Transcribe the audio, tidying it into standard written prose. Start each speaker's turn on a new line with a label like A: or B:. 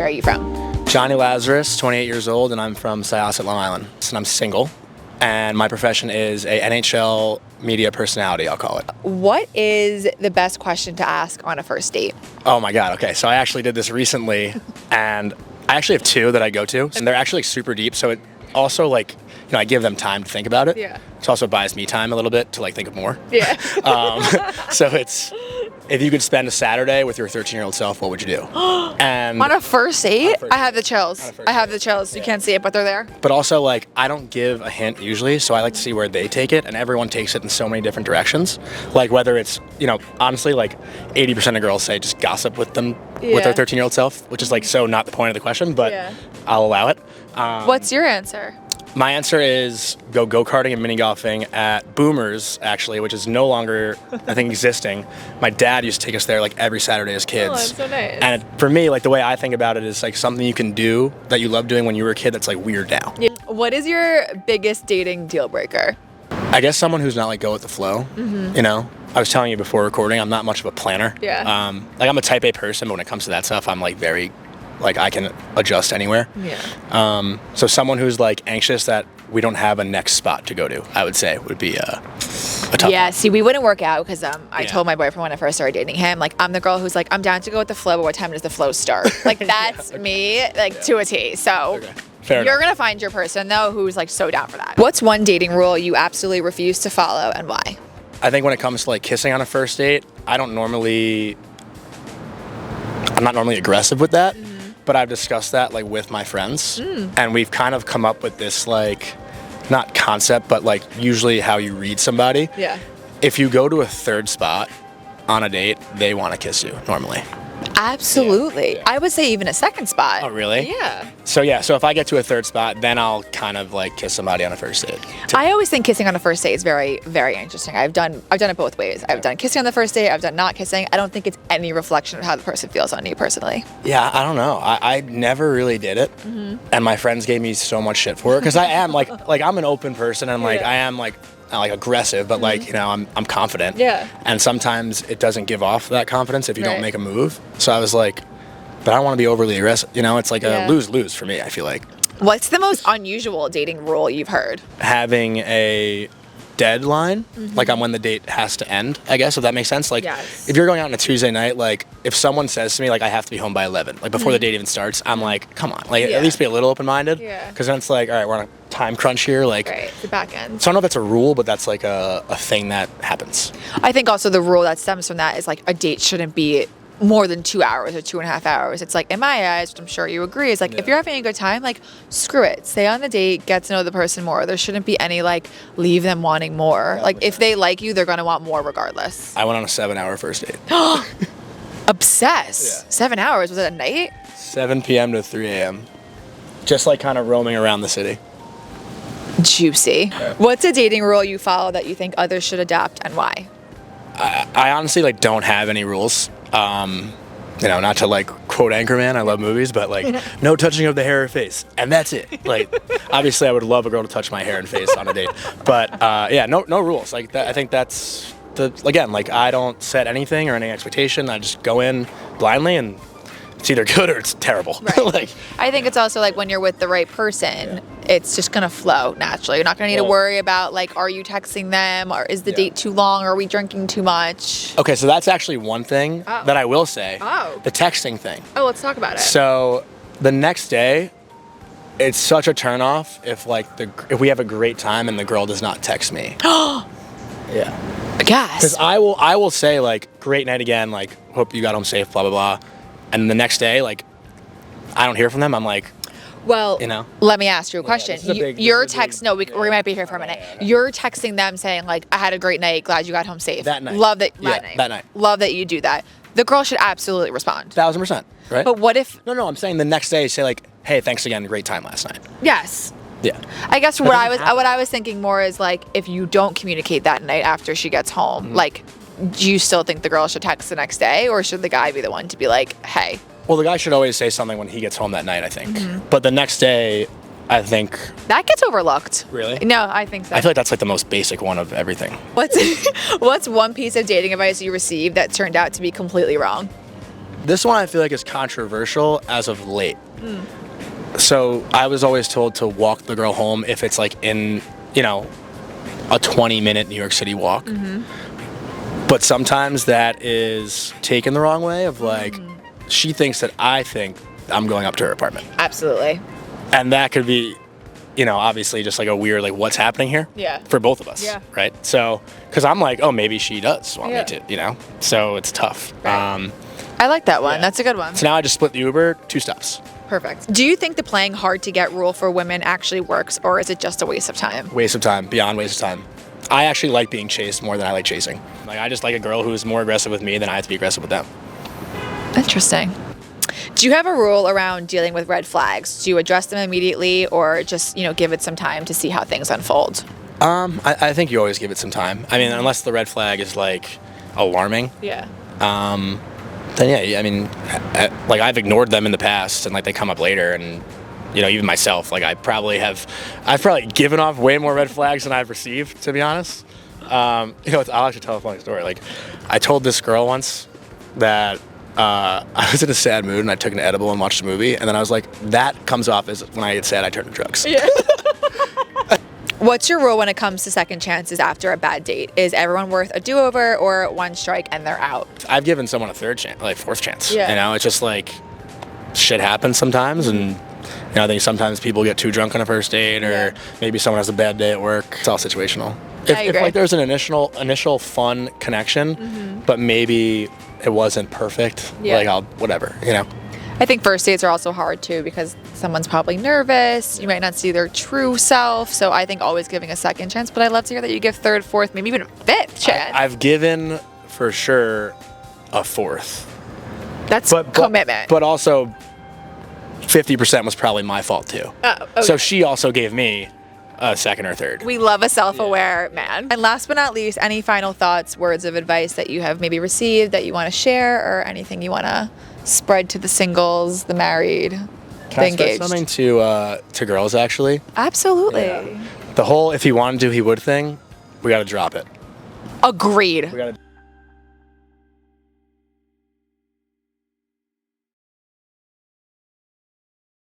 A: Where are you from?
B: Johnny Lazarus, 28 years old, and I'm from Syosset, Long Island. And I'm single, and my profession is a NHL media personality, I'll call it.
A: What is the best question to ask on a first date?
B: Oh my God, okay, so I actually did this recently, and I actually have two that I go to, and they're actually like, super deep, so it also like, you know, I give them time to think about it.
A: Yeah.
B: It also buys me time a little bit to like think of more.
A: Yeah.
B: So it's, if you could spend a Saturday with your 13-year-old self, what would you do? And
A: On a first date?
B: first
A: I have the chills.
B: On a first
A: I have
B: date.
A: the chills. You
B: Yeah.
A: can't see it, but they're there.
B: But also, like, I don't give a hint usually, so I like to see where they take it, and everyone takes it in so many different directions. Like, whether it's, you know, honestly, like, 80% of girls say just gossip with them, with their
A: Yeah.
B: 13-year-old self, which is, like, so not the point of the question, but
A: Yeah.
B: I'll allow it.
A: What's your answer?
B: My answer is go-karting and mini-golfing at Boomers, actually, which is no longer, I think, existing. My dad used to take us there, like, every Saturday as kids.
A: Oh, that's so nice.
B: And for me, like, the way I think about it is, like, something you can do that you love doing when you were a kid that's, like, weird now.
A: What is your biggest dating deal breaker?
B: I guess someone who's not like go with the flow, you know? I was telling you before recording, I'm not much of a planner.
A: Yeah.
B: Like I'm a type A person, but when it comes to that stuff, I'm like very, like I can adjust anywhere.
A: Yeah.
B: So someone who's like anxious that we don't have a next spot to go to, I would say would be a tough
A: Yeah,
B: one.
A: see, we wouldn't work out because I
B: Yeah.
A: told my boyfriend when I first started dating him, like, I'm the girl who's like, I'm down to go with the flow, but what time does the flow start? Like, that's me, like, to a T. So
B: Okay. Fair
A: you're
B: enough.
A: going to find your person, though, who's, like, so down for that. What's one dating rule you absolutely refuse to follow and why?
B: I think when it comes to like kissing on a first date, I'm not normally aggressive with that, but I've discussed that like with my friends, and we've kind of come up with this like, not concept, but like usually how you read somebody.
A: Yeah.
B: If you go to a third spot on a date, they want to kiss you normally.
A: Absolutely.
B: Yeah.
A: I would say even a second spot.
B: Oh, really?
A: Yeah.
B: So if I get to a third spot, then I'll kind of like kiss somebody on a first date.
A: I always think kissing on a first date is very, very interesting. I've done it both ways. I've done kissing on the first date. I've done not kissing. I don't think it's any reflection of how the person feels on you personally.
B: Yeah, I don't know. I never really did it, and my friends gave me so much shit for it because I am like I'm an open person and like
A: Yeah.
B: I am like not like aggressive, but like you know I'm confident.
A: Yeah.
B: And sometimes it doesn't give off that confidence if you
A: Right.
B: don't make a move. So I was like, but I don't want to be overly aggressive. You know, it's like
A: Yeah.
B: a lose-lose for me. I feel like
A: What's the most unusual dating rule you've heard?
B: having a deadline, like on when the date has to end, I guess, if that makes sense. Like,
A: Yes.
B: if you're going out on a Tuesday night, like, if someone says to me, like, I have to be home by 11, like, before the date even starts, I'm like, come on, like,
A: Yeah.
B: at least be a little open-minded.
A: Yeah.
B: Because then it's like, all right, we're on a time crunch here, like,
A: Right, the back end.
B: so I don't know if that's a rule, but that's, like, a thing that happens.
A: I think also the rule that stems from that is like a date shouldn't be more than 2 hours or 2.5 hours. It's like, in my eyes, which I'm sure you agree, is like, if
B: Yeah.
A: you're having a good time, like, screw it. Stay on the date, get to know the person more. There shouldn't be any, like, leave them wanting more. Like, if they like you, they're going to want more regardless.
B: I went on a 7-hour first date.
A: Obsess.
B: Yeah.
A: 7 hours. Was it at night?
B: 7 p.m. to 3 a.m. Just, like, kind of roaming around the city.
A: Juicy. What's a dating rule you follow that you think others should adopt and why?
B: I honestly like don't have any rules. You know, not to like quote Anchorman, I love movies, but like no touching of the hair or face, and that's it. Like, obviously, I would love a girl to touch my hair and face on a date, but yeah, no rules. Like that, I think that's again, like I don't set anything or any expectation. I just go in blindly, and it's either good or it's terrible.
A: Right.
B: Like,
A: I think it's also like when you're with the right person, it's just gonna flow naturally. You're not gonna need to
B: Well-
A: worry about like, are you texting them, or is the
B: Yeah.
A: date too long, or are we drinking too much?
B: okay, so that's actually one thing
A: Oh.
B: that I will say.
A: Oh.
B: The texting thing.
A: Oh, let's talk about it.
B: So the next day, it's such a turnoff if like if we have a great time and the girl does not text me. Yeah. Because
A: Yes.
B: I will say like great night again, like hope you got home safe, blah blah blah, and the next day like I don't hear from them. I'm like,
A: Well,
B: you know?
A: let me ask you a question.
B: this is a big- this
A: You're
B: is a big-
A: text. No, we might be here for a minute. You're texting them saying like, "I had a great night. Glad you got home safe."
B: That night.
A: Love that.
B: Yeah, that night.
A: Love that you do that. The girl should absolutely respond.
B: 1000%, right?
A: But what if?
B: No, I'm saying the next day say like, hey, thanks again, great time last night.
A: Yes.
B: Yeah.
A: I guess what
B: doesn't happen.
A: what I was thinking more is like, if you don't communicate that night after she gets home,
B: Mm-hmm.
A: like, do you still think the girl should text the next day, or should the guy be the one to be like, "Hey"?
B: Well, the guy should always say something when he gets home that night, I think.
A: Mm-hmm.
B: But the next day, I think
A: That gets overlooked.
B: Really?
A: No, I think so.
B: I feel like that's like the most basic one of everything.
A: What's one piece of dating advice you received that turned out to be completely wrong?
B: This one I feel like is controversial as of late. So I was always told to walk the girl home if it's like in, you know, a 20-minute New York City walk. But sometimes that is taken the wrong way of like, she thinks that I think I'm going up to her apartment.
A: Absolutely.
B: And that could be, you know, obviously just like a weird, like, what's happening here?
A: Yeah.
B: For both of us.
A: Yeah.
B: Right? So, because I'm like, oh, maybe she does want
A: Yeah.
B: me to, you know? So it's tough.
A: Right. I like that one.
B: Yeah.
A: That's a good one.
B: So now I just split the Uber, 2 stops.
A: Perfect. Do you think the playing hard to get rule for women actually works, or is it just a waste of time?
B: Waste of time, beyond waste of time. I actually like being chased more than I like chasing. Like, I just like a girl who's more aggressive with me than I have to be aggressive with them.
A: Interesting. Do you have a rule around dealing with red flags? Do you address them immediately, or just, you know, give it some time to see how things unfold?
B: I think you always give it some time. I mean, unless the red flag is like alarming,
A: Yeah.
B: then yeah, I mean, like I've ignored them in the past, and like they come up later, and you know, even myself, like I've probably given off way more red flags than I've received, to be honest. You know, I'll actually tell a funny story. Like, I told this girl once that I was in a sad mood and I took an edible and watched a movie, and then I was like, that comes off as when I get sad, I turn to drugs.
A: Yeah. What's your rule when it comes to second chances after a bad date? Is everyone worth a do-over, or one strike and they're out?
B: I've given someone a 3rd chance, like 4th chance.
A: Yeah.
B: You know, it's just like shit happens sometimes, and you know, I think sometimes people get too drunk on a first date, or
A: Yeah.
B: maybe someone has a bad day at work. It's all situational.
A: I
B: If
A: agree.
B: like there's an initial fun connection, but maybe it wasn't perfect,
A: Yeah.
B: like I'll whatever, you know.
A: I think first dates are also hard too, because someone's probably nervous. You might not see their true self. So I think always giving a second chance. But I love to hear that you give 3rd, 4th, maybe even a 5th chance.
B: I've given for sure a 4th.
A: That's commitment.
B: But also 50% was probably my fault too.
A: Okay.
B: So she also gave me a 2nd or 3rd.
A: We love a self-aware man. And last but not least, any final thoughts, words of advice that you have maybe received that you want to share, or anything you want to spread to the singles, the married, the
B: Can I
A: engaged?
B: spread something to girls actually?
A: Absolutely.
B: Yeah. The whole "if he wanted to, he would" thing, we got to drop it.
A: Agreed.
B: We got to.